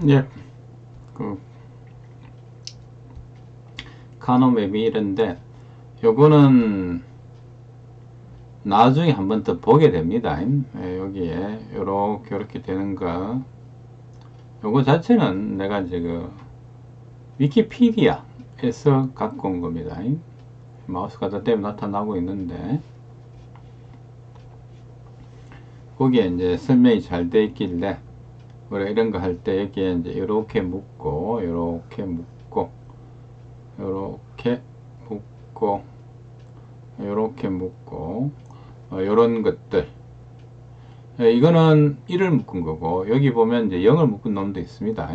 예, 그 카노맵이 이런데 요거는 나중에 한번 더 보게 됩니다. 예, 여기에 요렇게 요렇게 되는 거 요거 자체는 내가 이제 그 위키피디아에서 갖고 온 겁니다. 마우스 갖다 대면 나타나고 있는데 거기에 이제 설명이 잘 돼 있길래 우리가 이런 거 할 때 여기에 이제 이렇게 묶고 이렇게 묶고 이렇게 묶고 이렇게 묶고 이런 것들 이거는 1을 묶은 거고 여기 보면 이제 0을 묶은 놈도 있습니다.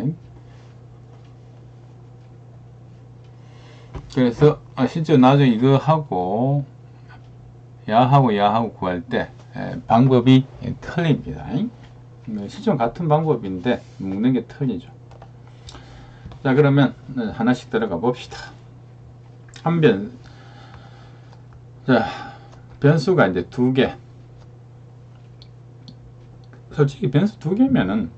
그래서 실제 나중에 이거 하고 야하고 구할 때 방법이 틀립니다. 실제 같은 방법인데 묶는 게 틀리죠. 자, 그러면 하나씩 들어가 봅시다. 자, 변수가 이제 2개. 솔직히 변수 2개면은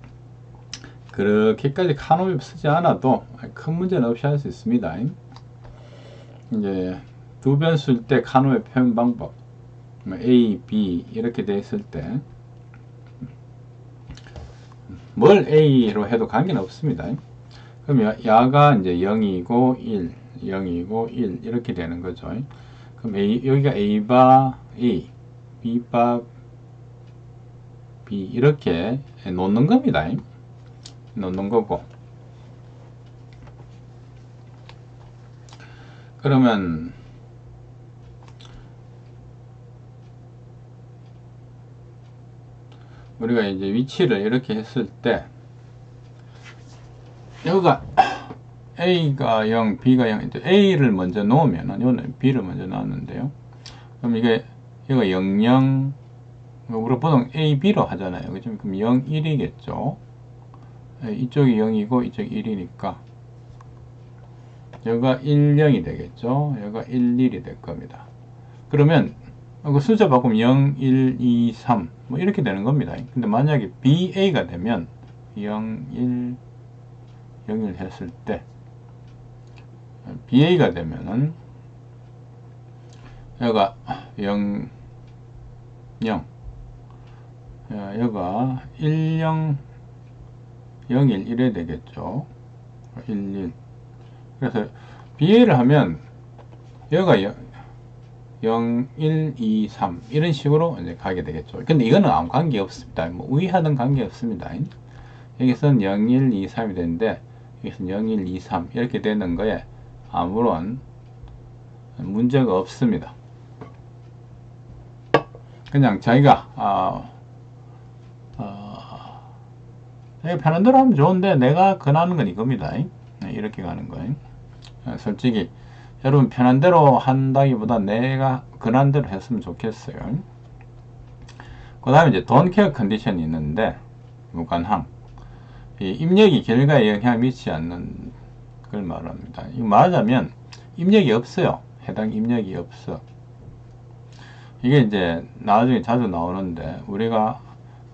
그렇게까지 카노맵 쓰지 않아도 큰 문제는 없이 할 수 있습니다. 이제 두 변수일 때 카노맵 표현 방법 A, B 이렇게 돼 있을 때 뭘 A로 해도 관계는 없습니다. 그럼 야가 이제 0이고 1, 0이고 1 이렇게 되는 거죠. 그럼 여기가 A바 A, B바 B 이렇게 놓는 겁니다. 놓는 거고 그러면 우리가 이제 위치를 이렇게 했을 때 여기가 A가 0, B가 0, 이제 A를 먼저 놓으면 이거는 B를 먼저 넣었는데요. 그럼 이게 여기가 0, 0 우리가 보통 A, B로 하잖아요. 그죠? 그럼 0, 1이겠죠. 이쪽이 0이고 이쪽이 1이니까 여기가 1, 0이 되겠죠. 여기가 1, 1이 될 겁니다. 그러면 숫자 바꾸면 0, 1, 2, 3 뭐 이렇게 되는 겁니다. 근데 만약에 BA가 되면 0, 1, 0, 1 했을 때 BA가 되면은 여기가 0, 0 여기가 1, 0, 0, 1 이래야 되겠죠. 1, 1 그래서 BA를 하면 여기가 0, 1, 2, 3 이런 식으로 이제 가게 되겠죠. 근데 이거는 아무 관계 없습니다. 뭐 우위하는 관계 없습니다. 여기서는 0, 1, 2, 3이 되는데 여기서는 0, 1, 2, 3 이렇게 되는 거에 아무런 문제가 없습니다. 그냥 자기가 편한 대로 하면 좋은데 내가 권하는 건 이겁니다. 이렇게 가는 거예요. 솔직히 여러분 편한 대로 한다기보다 내가 권한 대로 했으면 좋겠어요. 그 다음에 이제 don't care 컨디션이 있는데 무관항 이 입력이 결과에 영향을 미치지 않는 걸 말합니다. 이거 말하자면 입력이 없어요. 해당 입력이 없어. 이게 이제 나중에 자주 나오는데 우리가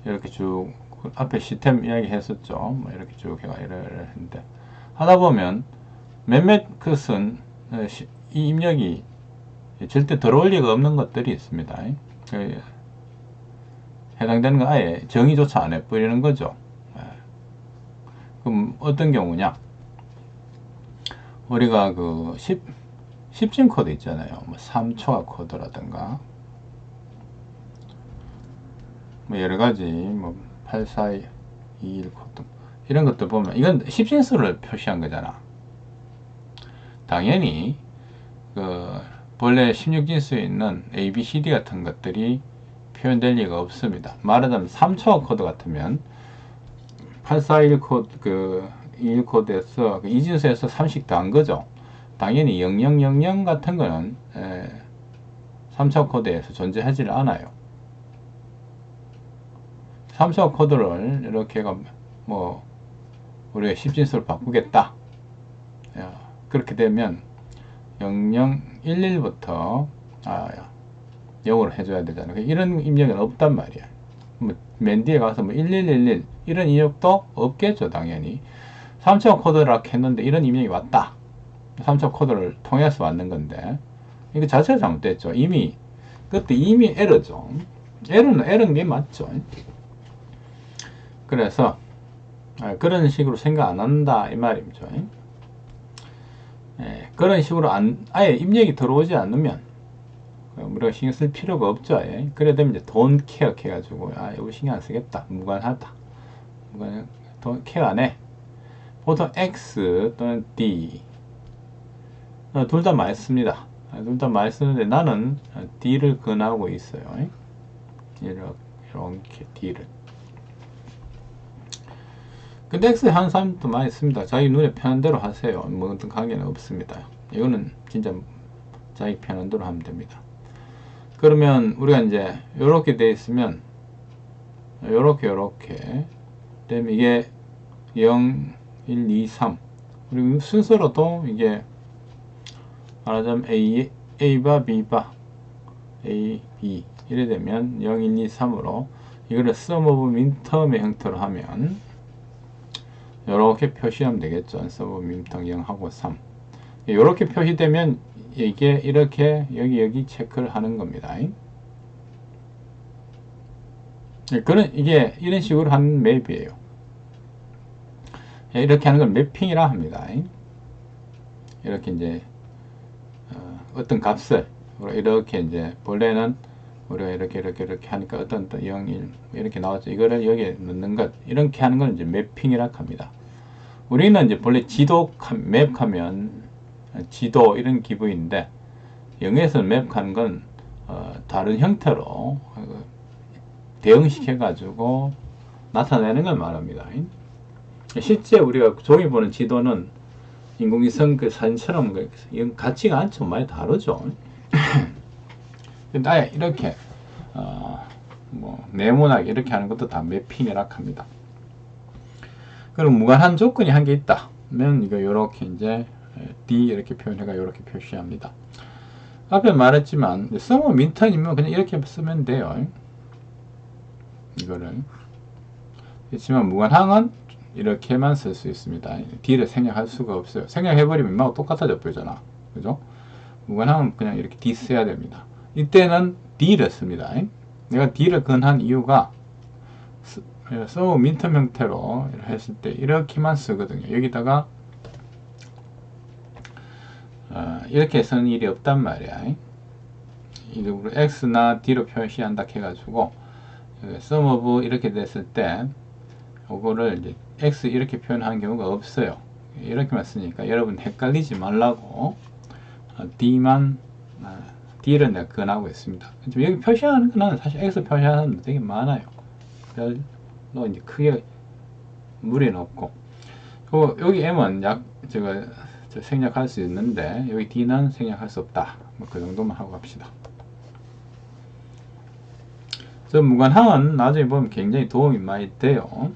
이렇게 쭉 앞에 시스템 이야기 했었죠. 뭐 이렇게 쭉 해가 이랬는데 하다 보면 몇몇 것은 이 입력이 절대 들어올 리가 없는 것들이 있습니다. 해당되는 거 아예 정의조차 안 해버리는 거죠. 그럼 어떤 경우냐? 우리가 그 10진 코드 있잖아요. 뭐 3초가 코드라든가 뭐 여러 가지 뭐 8421 코드 이런 것들 보면 이건 10진수를 표시한 거잖아. 당연히 그 본래 16진수에 있는 A, B, C, D 같은 것들이 표현될 리가 없습니다. 말하자면 3초가 코드 같으면 841 코드 그 21 코드에서 그 2진수에서 3씩 더한 거죠. 당연히 0000 같은 거는 3차 코드에서 존재하지 않아요. 3차 코드를 이렇게 뭐 우리가 10진수를 바꾸겠다. 그렇게 되면 0011부터 0으로 해줘야 되잖아요. 이런 입력은 없단 말이야. 뭐맨 뒤에 가서 뭐 1111 이런 입력도 없겠죠, 당연히. 3차 코드라 했는데 이런 입력이 왔다. 3차 코드를 통해서 왔는 건데 이거 자체가 잘못됐죠. 그때 이미 에러죠. 에러는 게 맞죠. 그래서 그런 식으로 생각 안 한다 이 말이죠. 그런 식으로 아예 입력이 들어오지 않으면 우리가 신경 쓸 필요가 없죠. 그래 되면 이제 don't care 해가지고 이거 신경 안 쓰겠다, 무관하다, don't care 안 해. 보통 X 또는 D 둘 다 많이 씁니다. 둘 다 많이 쓰는데 나는 D를 권하고 있어요. 이렇게 D를. 근데 X 하는 사람도 많이 씁니다. 자기 눈에 편한 대로 하세요. 뭐 어떤 관계는 없습니다. 이거는 진짜 자기 편한 대로 하면 됩니다. 그러면 우리가 이제 요렇게 돼 있으면 요렇게 되면 이게 0, 1, 2, 3 그리고 순서로도 이게 말하자면 A바 B바 A, B 이래 되면 0, 1, 2, 3으로 이거를 sum of minterm의 형태로 하면 이렇게 표시하면 되겠죠. sum of minterm 0하고 3 이렇게 표시되면 이게 이렇게 여기 체크를 하는 겁니다. 이게 이런 식으로 하는 맵이에요. 이렇게 하는 걸 매핑이라 합니다. 이렇게 이제 어떤 값을 이렇게 이제 본래는 우리가 이렇게 하니까 어떤 0, 1 이렇게 나왔죠. 이거를 여기에 넣는 것 이렇게 하는 걸 이제 매핑이라 합니다. 우리는 이제 본래 맵하면 지도 이런 기부인데 영에서 맵하는 건 다른 형태로 대응시켜 가지고 나타내는 걸 말합니다. 실제 우리가 종이 보는 지도는 인공위성 그 사진처럼 같지가 않죠. 많이 다르죠. 근데 아예 이렇게 뭐 네모나게 이렇게 하는 것도 다 매핑이라 합니다. 그럼 무관한 조건이 한 개 있다면 이거 요렇게 이제 D 이렇게 표현해가 이렇게 표시합니다. 앞에 말했지만 sum of minterm이면 그냥 이렇게 쓰면 돼요. 이거를. 그렇지만 무관항은 이렇게만 쓸 수 있습니다. D를 생략할 수가 없어요. 생략해버리면 막 똑같아져 버리잖아. 그죠? 무관항은 그냥 이렇게 D 써야 됩니다. 이때는 D를 씁니다. 내가 D를 권한 이유가 sum of minterm 형태로 했을 때 이렇게만 쓰거든요. 여기다가 이렇게 쓰는 일이 없단 말이야. 일부러 X나 D로 표시한다 해가지고 sum of 이렇게 됐을 때 이거를 이제 X 이렇게 표현하는 경우가 없어요. 이렇게만 쓰니까 여러분 헷갈리지 말라고 D를 내가 권하고 있습니다. 여기 표시하는 거는 사실 X 표시하는 사람도 되게 많아요. 별로 이제 크게 무리는 없고 여기 M은 생략할 수 있는데 여기 D는 생략할 수 없다. 뭐 그 정도만 하고 갑시다. 무관항은 나중에 보면 굉장히 도움이 많이 돼요.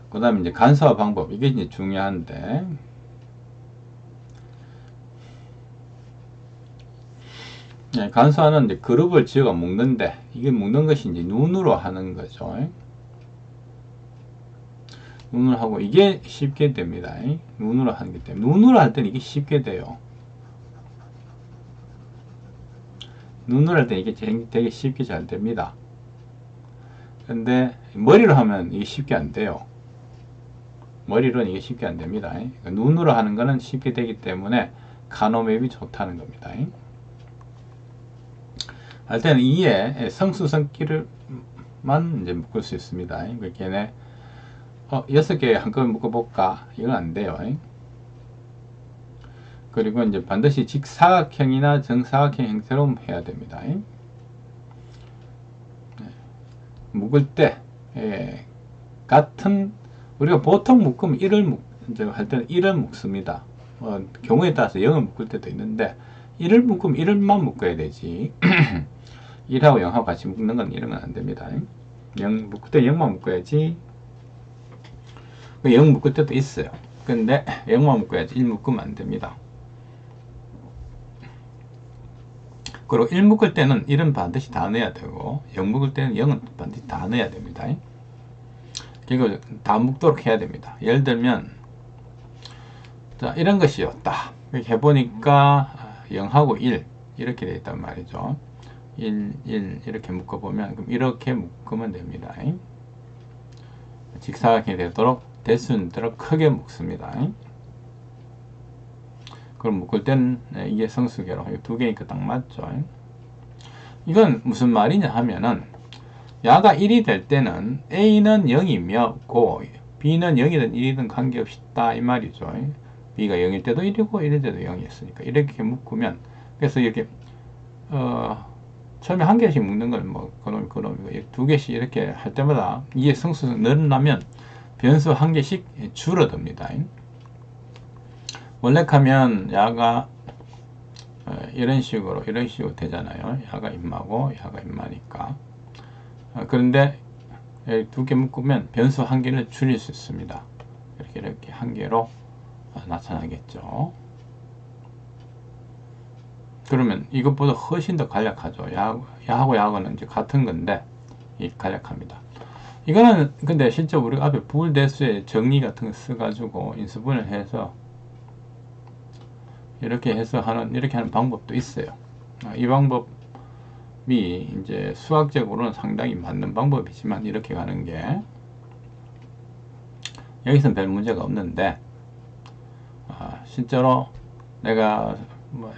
그 다음에 이제 간소화 방법 이게 이제 중요한데 간소화는 이제 그룹을 지어가 묶는데 이게 묶는 것이 이제 눈으로 하는 거죠. 눈으로 하고 이게 쉽게 됩니다. 눈으로 하는 게 때문에 눈으로 할 때는 이게 쉽게 돼요. 눈으로 할 때 이게 되게 쉽게 잘 됩니다. 근데 머리로 하면 이게 쉽게 안 돼요. 머리로는 이게 쉽게 안 됩니다. 그러니까 눈으로 하는 거는 쉽게 되기 때문에 카노맵이 좋다는 겁니다. 할 때는 2에 성수성끼를만 이제 묶을 수 있습니다. 그러니까 걔네 6개 한꺼번에 묶어볼까? 이건 안 돼요. 그리고 이제 반드시 직사각형이나 정사각형 형태로 해야 됩니다. 묶을 때 같은 우리가 보통 묶으면 1을 할 때는 1을 묶습니다. 경우에 따라서 0을 묶을 때도 있는데 1을 묶으면 1을만 묶어야 되지 1하고 0하고 같이 묶는 건 이런 건 안 됩니다. 0 묶을 때 0만 묶어야지 0 묶을 때도 있어요. 근데 0만 묶어야지 1 묶으면 안 됩니다. 그리고 1 묶을 때는 1은 반드시 다 넣어야 되고 0 묶을 때는 0은 반드시 다 넣어야 됩니다. 그리고 다 묶도록 해야 됩니다. 예를 들면 자, 이런 것이요. 딱 해보니까 0하고 1 이렇게 되어 있단 말이죠. 1, 1 이렇게 묶어보면 그럼 이렇게 묶으면 됩니다. 직사각형이 되도록 대수대로 크게 묶습니다. 그럼 묶을 때는 이게 성수계로 두 개니까 딱 맞죠. 이건 무슨 말이냐 하면은 야가 1이 될 때는 A는 0이며 고 B는 0이든 1이든 관계없다 이 말이죠. B가 0일 때도 1이고 1일 때도 0이었으니까 이렇게 묶으면 그래서 이렇게 처음에 한 개씩 묶는 걸 뭐 그놈 두 개씩 이렇게 할 때마다 이게 성수가 늘어나면 변수 한 개씩 줄어듭니다. 원래 하면 야가 이런 식으로 되잖아요. 야가 임마고 야가 임마니까. 그런데 두 개 묶으면 변수 한 개를 줄일 수 있습니다. 이렇게 한 개로 나타나겠죠. 그러면 이것보다 훨씬 더 간략하죠. 야하고 야하고는 이제 같은 건데 간략합니다. 이거는 근데 실제 우리가 앞에 부울대수의 정리 같은 거 써가지고 인수분해를 해서 이렇게 하는 방법도 있어요. 이 방법이 이제 수학적으로는 상당히 맞는 방법이지만 이렇게 가는 게 여기서는 별 문제가 없는데 실제로 내가 뭐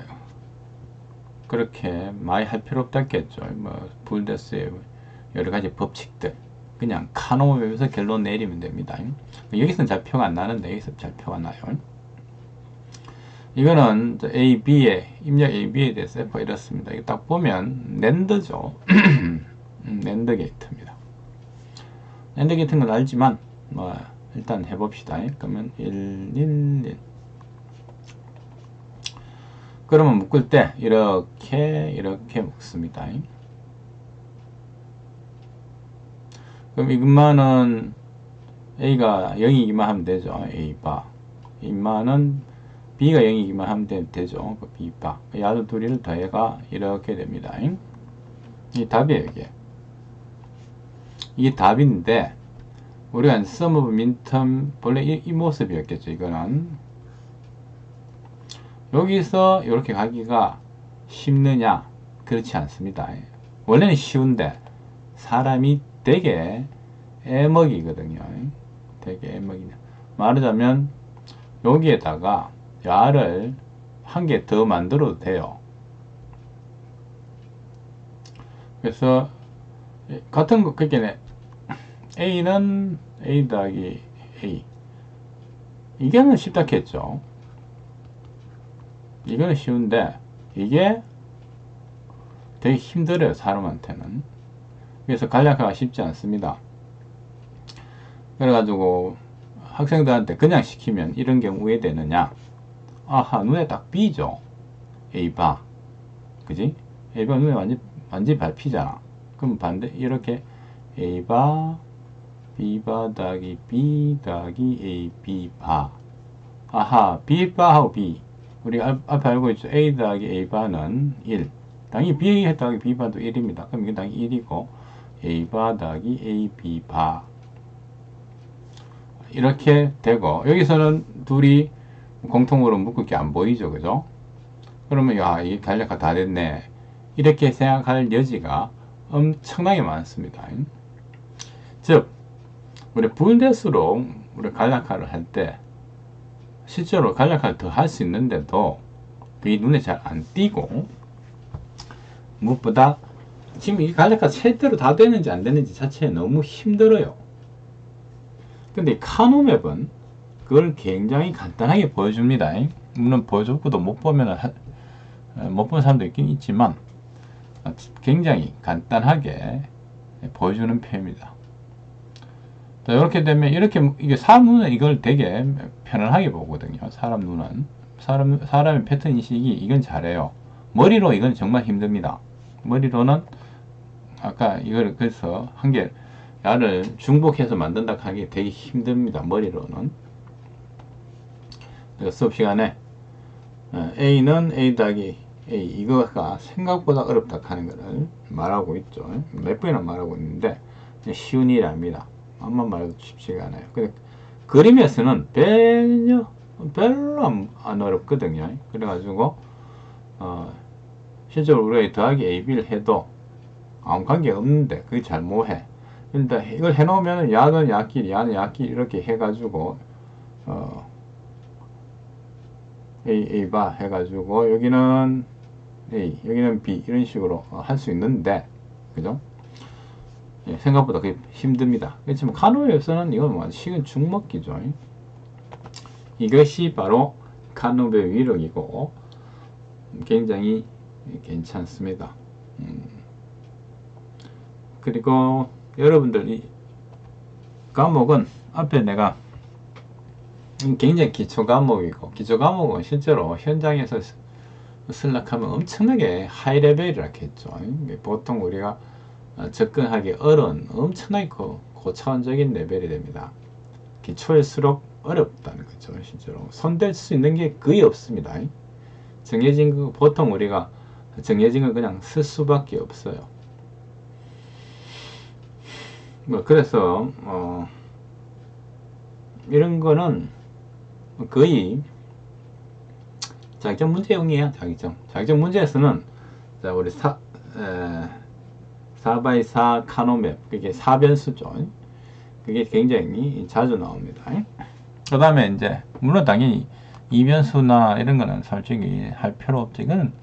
그렇게 많이 할 필요 없겠죠. 뭐 부울대수의 여러 가지 법칙들 그냥 카노에서 결론 내리면 됩니다. 여기서는 잘 표가 안 나는데 여기서 잘 표가 나요. 이거는 A, B의 입력 A, B에 대해서 F가 이렇습니다. 이거 딱 보면 낸드죠. 낸드 게이트입니다. 낸드 게이트는 건 알지만 뭐 일단 해봅시다. 그러면 1, 1, 1 그러면 묶을 때 이렇게 묶습니다. 그럼 이것만은 A가 0이기만 하면 되죠. A바. 이만은 B가 0이기만 하면 되죠. B바. 야도 둘이를 더해가 이렇게 됩니다. 이 답이에요, 이게. 이게 답인데, 우리가 sum of minterm, 원래 이 모습이었겠죠, 이거는. 여기서 이렇게 가기가 쉽느냐? 그렇지 않습니다. 원래는 쉬운데, 사람이 되게 애먹이거든요. 되게 애먹이냐. 말하자면, 여기에다가 야를 한 개 더 만들어도 돼요. 그래서 같은 거 그렇게 A는 A 더하기 A 이게는 쉽다 했죠. 이거는 쉬운데 이게 되게 힘들어요, 사람한테는. 그래서 간략화가 쉽지 않습니다. 그래가지고 학생들한테 그냥 시키면 이런 경우 왜 되느냐? 아하, 눈에 딱 띄죠. A바. 그지? A바 눈에 완전히 밟히잖아. 그럼 반대, 이렇게 A바, B바 더하기 B 더하기 A, B바. 아하, B바하고 B. 우리 앞에 알고 있죠. A 더하기 A바는 1. 당연히 B 더하기 B바도 1입니다. 그럼 이게 당연히 1이고, A바 더하기 A, B바. 이렇게 되고, 여기서는 둘이 공통으로 묶을 게 안 보이죠. 그죠? 그러면, 야, 이게 간략화 다 됐네. 이렇게 생각할 여지가 엄청나게 많습니다. 즉, 우리 부울대수로 우리 간략화를 할 때, 실제로 간략화를 더 할 수 있는데도, 그게 눈에 잘 안 띄고, 무엇보다, 지금 이 간략화 실제로 다 되는지 안 되는지 자체에 너무 힘들어요. 근데 카노맵은 그걸 굉장히 간단하게 보여줍니다. 물론 보여줬고도 못 보면 못 본 사람도 있긴 있지만 굉장히 간단하게 보여주는 편입니다. 자, 이렇게 되면 이게 사람 눈은 이걸 되게 편안하게 보거든요. 사람 눈은 사람의 패턴 인식이 이건 잘해요. 머리로 이건 정말 힘듭니다. 머리로는 아까 이걸 그래서 한 개 야를 중복해서 만든다 하기 되게 힘듭니다. 머리로는. 수업 시간에 A는 A 더하기 이거가 생각보다 어렵다 하는 것을 말하고 있죠. 몇 번이나 말하고 있는데 쉬운 일이 아닙니다. 암만 말해도 쉽지가 않아요. 근데 그림에서는 별로 안 어렵거든요. 그래가지고 실제로 우리가 더하기 AB를 해도 아무 관계 없는데 그게 잘 못해. 일단 이걸 해놓으면 야는 야끼리 야는 야끼리 이렇게 해가지고 A 바 해가지고 여기는 A 여기는 B 이런 식으로 할 수 있는데 그죠? 예, 생각보다 그게 힘듭니다. 그렇지만 카누에서는 이건 뭐 식은 죽먹기죠. 이것이 바로 카누의 위력이고 굉장히 괜찮습니다. 그리고 여러분들 이 과목은 앞에 내가 굉장히 기초 과목이고 기초 과목은 실제로 현장에서 쓰려면 엄청나게 하이 레벨이라겠죠. 보통 우리가 접근하기 어려운 엄청나게 고차원적인 레벨이 됩니다. 기초일수록 어렵다는 거죠. 실제로 손댈 수 있는 게 거의 없습니다. 정해진 거 보통 우리가 정해진 걸 그냥 쓸 수밖에 없어요. 뭐 그래서 이런 거는 거의 자격증 문제용이에요. 자격증 문제에서는 자 우리 4x4 카노맵 그게 4변수죠. 그게 굉장히 자주 나옵니다. 그 다음에 이제 물론 당연히 2변수나 이런 거는 솔직히 할 필요 없지. 이건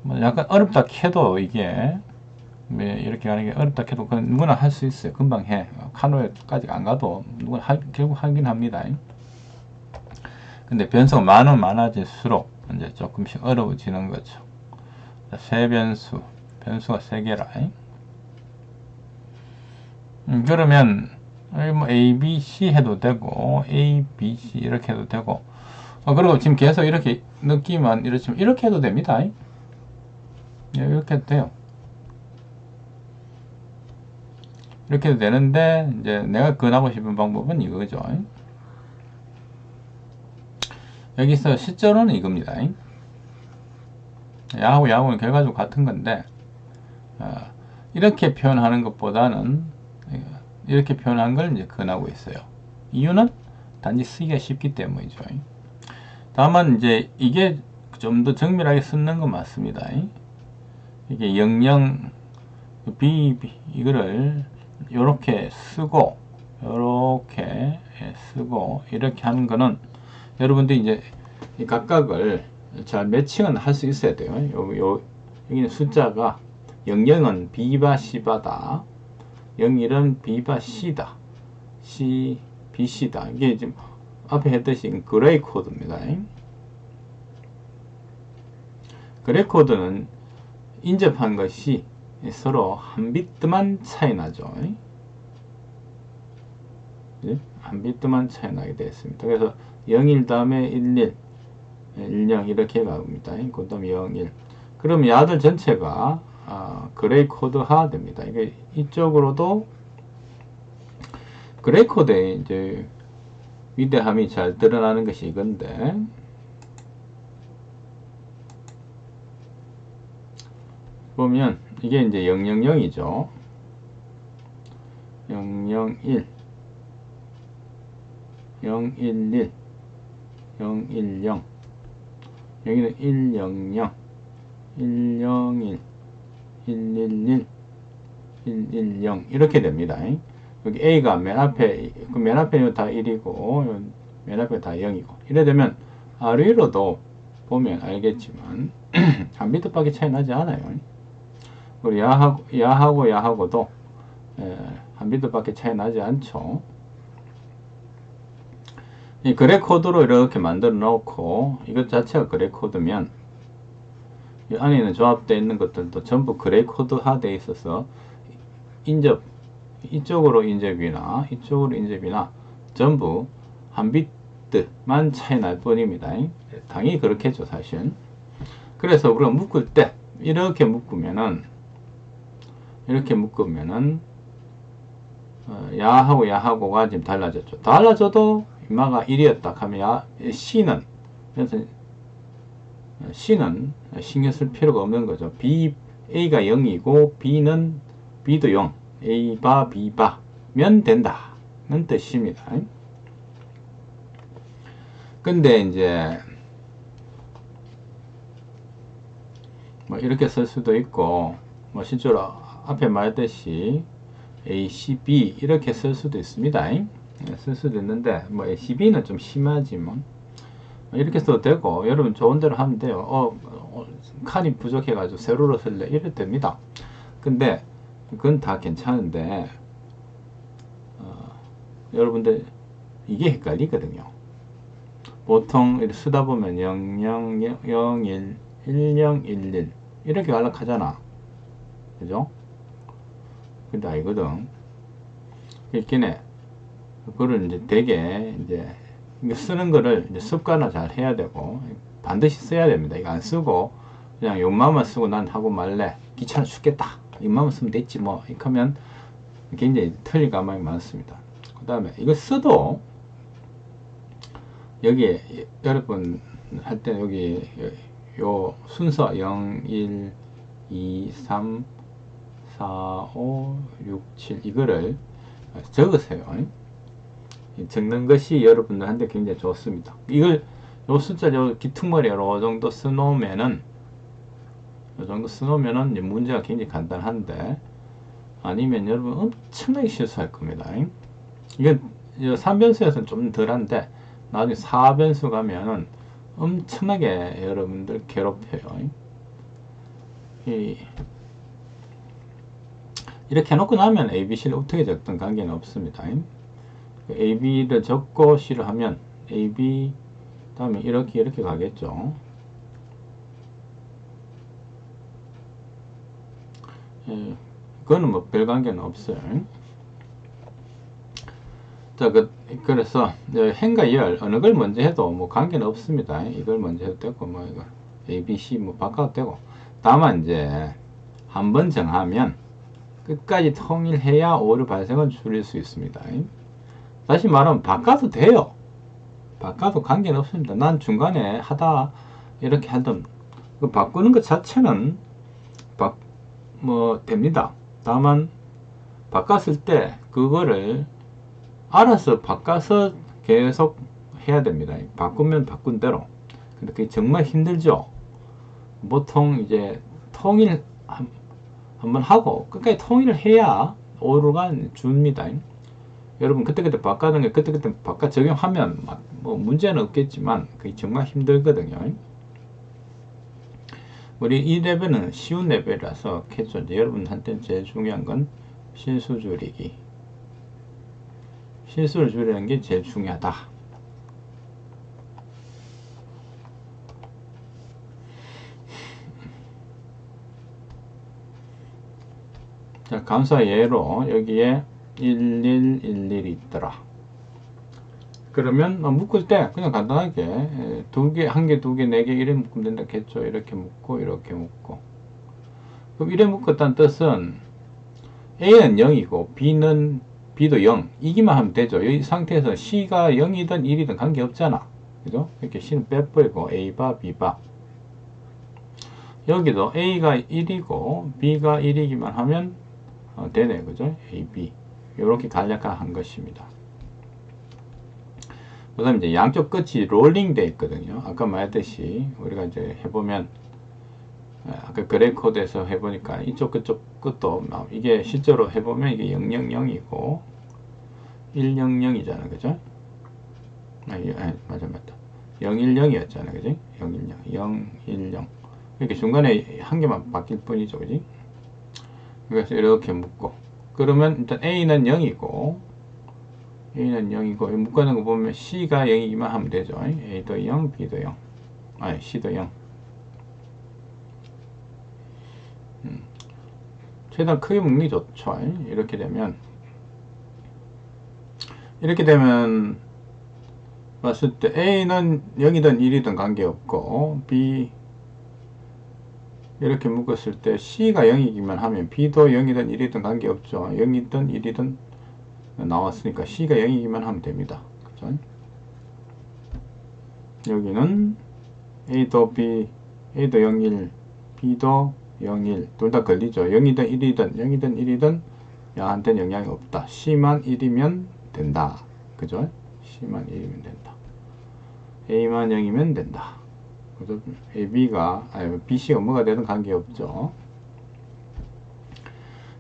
뭐 약간 어렵다 해도 이게 이렇게 하는 게 어렵다 해도 그건 누구나 할 수 있어요. 금방 해. 카노에까지 안 가도 누구나 결국 하긴 합니다. 근데 변수가 많아질수록 이제 조금씩 어려워지는 거죠. 세 변수, 변수가 3개라. 그러면 뭐 A, B, C 해도 되고 A, B, C 이렇게 해도 되고 그리고 지금 계속 이렇게 느끼면 이렇게 해도 됩니다. 이렇게 해도 돼요. 이렇게 해도 되는데 이제 내가 권하고 싶은 방법은 이거죠. 여기서 실제로는 이겁니다. 야하고는 결과적으로 같은 건데 이렇게 표현하는 것보다는 이렇게 표현한 걸 이제 권하고 있어요. 이유는 단지 쓰기가 쉽기 때문이죠. 다만 이제 이게 좀 더 정밀하게 쓰는 건 맞습니다. 이게 00 B 이거를 요렇게 쓰고 요렇게 쓰고 이렇게 하는 거는 여러분들이 이제 이 각각을 잘 매칭은 할 수 있어야 돼요. 여기는 숫자가 00은 B바 C바다 01은 B바 C다 C, B, C다. 이게 지금 앞에 했듯이 그레이 코드입니다. 그레이 코드는 인접한 것이 서로 한 비트만 차이 나죠. 한 비트만 차이 나게 되었습니다. 그래서 01 다음에 11, 10 이렇게 갑니다. 그 다음에 01. 그럼 야들 전체가 그레이 코드화 됩니다. 이게 이쪽으로도 그레이 코드에 이제 위대함이 잘 드러나는 것이 이건데 보면 이게 이제 000이죠. 001 011 010 여기는 100 101 111 110 이렇게 됩니다. 여기 A가 맨 앞에는 다 1이고 맨 앞에 다 0이고 이래 되면 아래로도 보면 알겠지만 한 비트밖에 차이 나지 않아요. 우리 야하고도 한 비트밖에 차이 나지 않죠. 이 그래 코드로 이렇게 만들어 놓고 이것 자체가 그래 코드면 이 안에 있는 조합되어 있는 것들도 전부 그래 코드화 되어 있어서 이쪽으로 인접이나 이쪽으로 인접이나 전부 한 비트만 차이 날 뿐입니다. 당연히 그렇겠죠, 사실. 그래서 우리가 묶을 때 이렇게 묶으면은 야하고가 지금 달라졌죠. 달라져도 인마가 1이었다 하면 C는 그래서 C는 신경 쓸 필요가 없는 거죠. A가 0이고 B도 0, A바 B바면 된다는 뜻입니다. 근데 이제 뭐 이렇게 쓸 수도 있고, 뭐 실제로 앞에 말했듯이 A, C, B 이렇게 쓸 수도 있습니다. 쓸 수도 있는데 뭐 A, C, B는 좀 심하지 뭐. 이렇게 써도 되고, 여러분 좋은 대로 하면 돼요. 칸이 부족해가지고 세로로 쓸래 이래도 됩니다. 근데 그건 다 괜찮은데 여러분들 이게 헷갈리거든요. 보통 이렇게 쓰다 보면 0001 1011 이렇게 갈락하잖아. 그죠? 근데 아니거든. 있긴 그거를 이제 되게 이제 쓰는 거를 이제 습관화 잘 해야 되고 반드시 써야 됩니다. 이거 안 쓰고 그냥 욕만만 쓰고 난 하고 말래. 귀찮아 죽겠다. 이만만 쓰면 됐지 뭐. 이렇게 하면 굉장히 틀릴 가망이 많습니다. 그 다음에 이거 써도 여기 여러분 할 때 여기 요 순서 0, 1, 2, 3, 4, 5, 6, 7 이거를 적으세요. 적는 것이 여러분들한테 굉장히 좋습니다. 이걸 요 숫자 요 기퉁머리에 요 정도 써놓으면은 이제 문제가 굉장히 간단한데 아니면 여러분 엄청나게 실수할 겁니다. 이건 3변수에서는 좀 덜한데 나중에 4변수 가면은 엄청나게 여러분들 괴롭혀요. 이렇게 해놓고 나면 ABC를 어떻게 적든 관계는 없습니다. AB를 적고 C를 하면 AB 다음에 이렇게 가겠죠. 그거는 뭐 별 관계는 없어요. 자, 그래서 행과 열 어느 걸 먼저 해도 뭐 관계는 없습니다. 이걸 먼저 해도 되고 뭐 이거 A, B, C 뭐 바꿔도 되고. 다만 이제 한번 정하면 끝까지 통일해야 오류 발생을 줄일 수 있습니다. 다시 말하면 바꿔도 돼요. 바꿔도 관계는 없습니다. 난 중간에 하다 이렇게 하던 그 바꾸는 것 자체는 뭐 됩니다. 다만 바꿨을 때 그거를 알아서 바꿔서 계속 해야 됩니다. 바꾸면 바꾼 대로. 근데 그게 정말 힘들죠. 보통 이제 통일 한번 하고 끝까지 통일을 해야 오류가 줍니다. 여러분 그때그때 바꿔는 게 그때그때 바꿔 적용하면 뭐 문제는 없겠지만 그게 정말 힘들거든요. 우리 이 레벨은 쉬운 레벨이라서 겠죠. 여러분한테는 제일 중요한 건 실수 줄이기. 실수를 줄이는 게 제일 중요하다. 자, 감사 예로 여기에 1111이 있더라. 그러면 묶을 때 그냥 간단하게 두 개, 한 개, 두 개, 네 개 이렇게 묶으면 된다겠죠. 이렇게 묶고 이렇게 묶고. 그럼 이렇게 묶었다는 뜻은 A는 0이고 B도 0 이기만 하면 되죠. 이 상태에서 C가 0이든 1이든 관계없잖아. 그죠? 이렇게 C는 빼버리고 A바 B바. 여기도 A가 1이고 B가 1이기만 하면 되네. 그죠? A, B. 이렇게 간략한 것입니다. 그 다음에 이제 양쪽 끝이 롤링 돼 있거든요. 아까 말했듯이 우리가 이제 해보면 아까 그래 코드에서 해보니까 이쪽 그쪽 끝도 이게 실제로 해보면 이게 000이고 100이잖아. 그죠? 맞아. 010이었잖아. 그지? 010. 이렇게 중간에 한 개만 바뀔 뿐이죠. 그지? 그래서 이렇게 묶고. 그러면 일단 A는 0이고, 묶어놓은 거 보면 C가 0이기만 하면 되죠. A도 0, B도 0. C도 0. 최대한 크게 묶는 게 좋죠. 이렇게 되면 봤을 때 A는 0이든 1이든 관계없고 B 이렇게 묶었을 때 C가 0이기만 하면 B도 0이든 1이든 관계없죠. 0이든 1이든 나왔으니까 C가 0이기만 하면 됩니다. 그죠? 여기는 A도 B A도 0, 1, B도 0, 1. 둘 다 걸리죠. 0이든 1이든 0이든 1이든 양한테는 영향이 없다. C만 1이면 된다. 그죠? C만 1이면 된다. A만 0이면 된다. 그래서 AB가, 아니, BC가 뭐가 되든 관계없죠.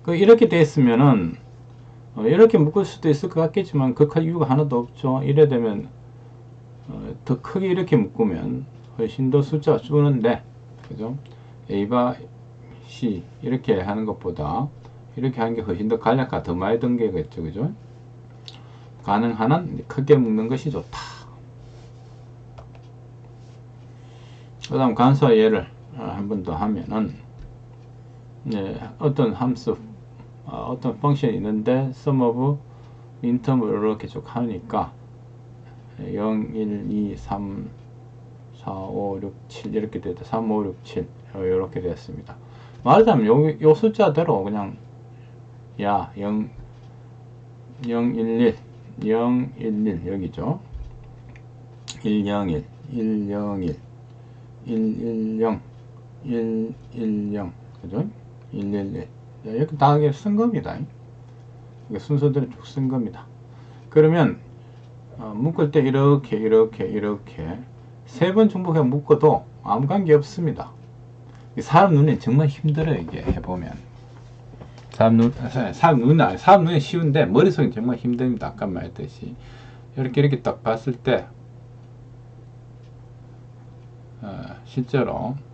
이렇게 됐으면은, 이렇게 묶을 수도 있을 것 같겠지만, 극할 이유가 하나도 없죠. 이래 되면, 더 크게 이렇게 묶으면, 훨씬 더 숫자가 줄는데, 그죠? A바 C, 이렇게 하는 것보다, 이렇게 하는 게 훨씬 더 간략화, 더 많이 든게겠죠. 그죠? 가능한 한 크게 묶는 것이 좋다. 그 다음 간수와 예를 한 번 더 하면은, 어떤 함수, 어떤 펑션이 있는데 sum of 인텀을 이렇게 쭉 하니까 0, 1, 2, 3, 4, 5, 6, 7 이렇게 됐다. 3, 5, 6, 7 이렇게 됐습니다. 말하자면 요 숫자대로 그냥 0, 0, 1, 1, 0, 1, 1 여기죠. 1, 0, 1, 1, 0, 1, 1, 1, 0, 1, 1, 0 그죠? 1, 1, 1 이렇게 다 쓴 겁니다. 순서대로 쭉 쓴 겁니다. 그러면 묶을 때 이렇게 세 번 중복해 묶어도 아무 관계 없습니다. 사람 눈에 정말 힘들어요. 이게 해보면 사람 눈에 쉬운데 머릿속에 정말 힘듭니다. 아까 말했듯이 이렇게 딱 봤을 때 실제로는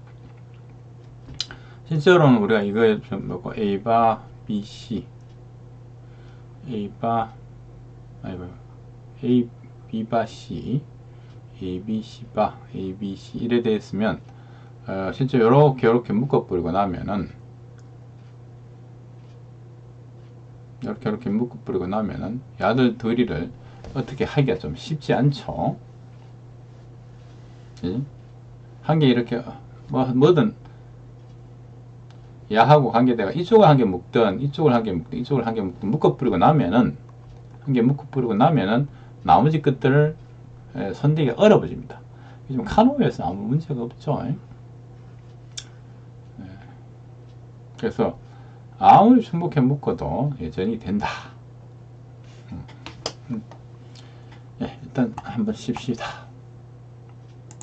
우리가 이거에 좀 넣고 A바 BC A바 A B바 C A B C바 A B C 이래 되어 있으면 실제 이렇게 묶어버리고 나면은 이렇게 묶어버리고 나면은 야들 둘이를 어떻게 하기가 좀 쉽지 않죠. 한 개 이렇게 뭐든 야하고 관계대가 이쪽을 한 개 묶든 이쪽을 한 개 묶든 이쪽을 한 개 묶든 묶어버리고 나면은 한 개 묶어버리고 나면은 나머지 것들을 손대기가 어려워집니다. 요즘 카노에서 아무 문제가 없죠. 그래서 아무리 중복해 묶어도 여전히 된다. 일단 한번 쉽시다.